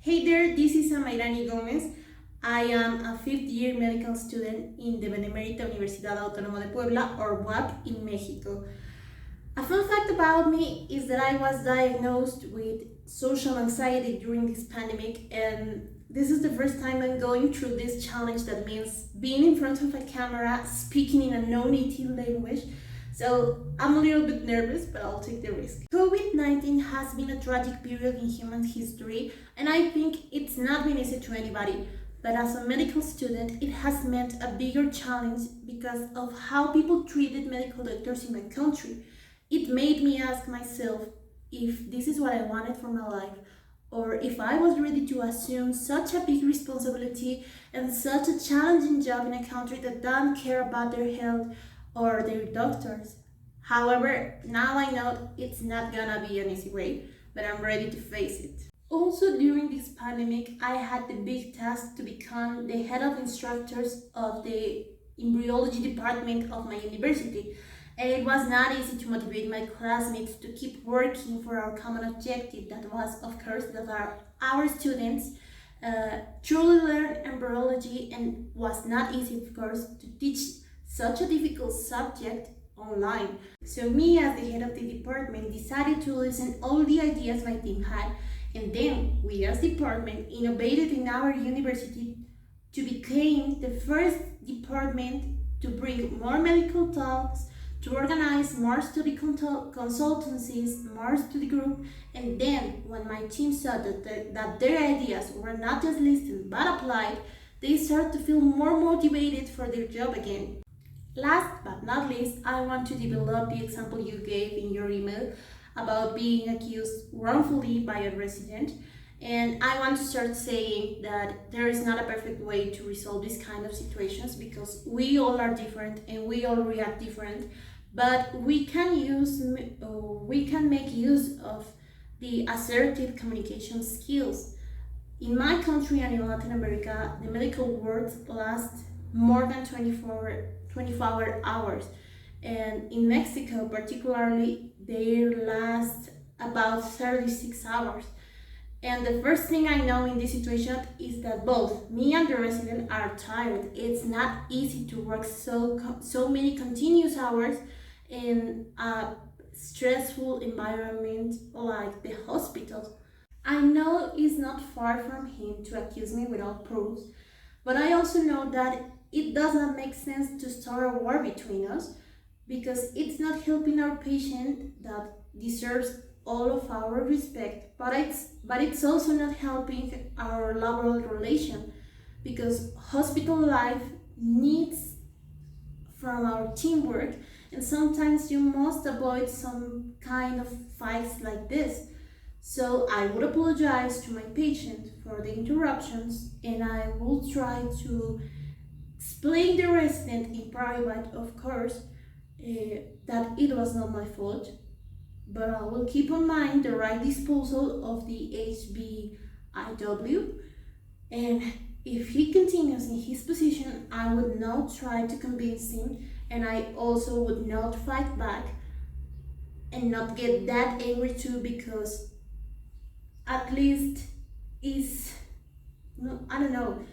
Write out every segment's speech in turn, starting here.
Hey there, this is Amairani Gómez. I am a fifth-year medical student in the Benemérita Universidad Autónoma de Puebla, or UAP, in Mexico. A fun fact about me is that I was diagnosed with social anxiety during this pandemic, and this is the first time I'm going through this challenge that means being in front of a camera, speaking in a non-native language. So I'm a little bit nervous, but I'll take the risk. COVID-19 has been a tragic period in human history, and I think it's not been easy to anybody. But as a medical student, it has meant a bigger challenge because of how people treated medical doctors in my country. It made me ask myself if this is what I wanted for my life, or if I was ready to assume such a big responsibility and such a challenging job in a country that doesn't care about their health or their doctors. However, now I know it's not gonna be an easy way, but I'm ready to face it. Also, during this pandemic, I had the big task to become the head of instructors of the embryology department of my university. And it was not easy to motivate my classmates to keep working for our common objective, that was, of course, that our students truly learn embryology, and was not easy, of course, to teach such a difficult subject online. So me, as the head of the department, decided to listen all the ideas my team had, and then we as department innovated in our university to become the first department to bring more medical talks, to organize more study consultancies, more study group, and then when my team saw that their ideas were not just listened but applied, they started to feel more motivated for their job again. Last but not least, I want to develop the example you gave in your email about being accused wrongfully by a resident. And I want to start saying that there is not a perfect way to resolve these kind of situations, because we all are different and we all react different. But we can make use of the assertive communication skills. In my country and in Latin America, the medical words last more than 24 hours, and in Mexico particularly they last about 36 hours. And the first thing I know in this situation is that both me and the resident are tired. It's not easy to work so many continuous hours in a stressful environment like the hospital. I know it's not far from him to accuse me without proofs, but I also know that it doesn't make sense to start a war between us, because it's not helping our patient that deserves all of our respect, but it's also not helping our laboral relation, because hospital life needs from our teamwork, and sometimes you must avoid some kind of fights like this. So I would apologize to my patient for the interruptions, and I will try to explain the resident in private, of course, that it was not my fault, but I will keep in mind the right disposal of the HBIW, and if he continues in his position, I would not try to convince him, and I also would not fight back and not get that angry too, because at least I don't know,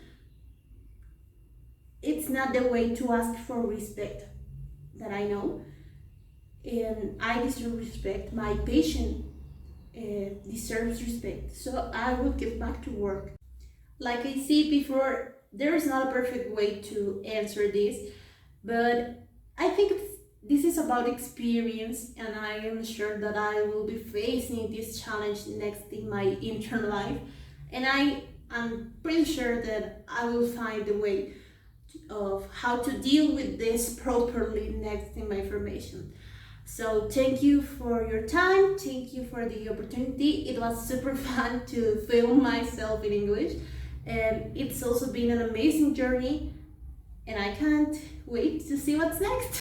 it's not the way to ask for respect that I know, and I deserve respect. My patient deserves respect, so I will get back to work. Like I said before, there is not a perfect way to answer this, but I think this is about experience, and I am sure that I will be facing this challenge next in my intern life, and I'm pretty sure that I will find a way of how to deal with this properly next in my formation. So thank you for your time, thank you for the opportunity. It was super fun to film myself in English, and it's also been an amazing journey, and I can't wait to see what's next.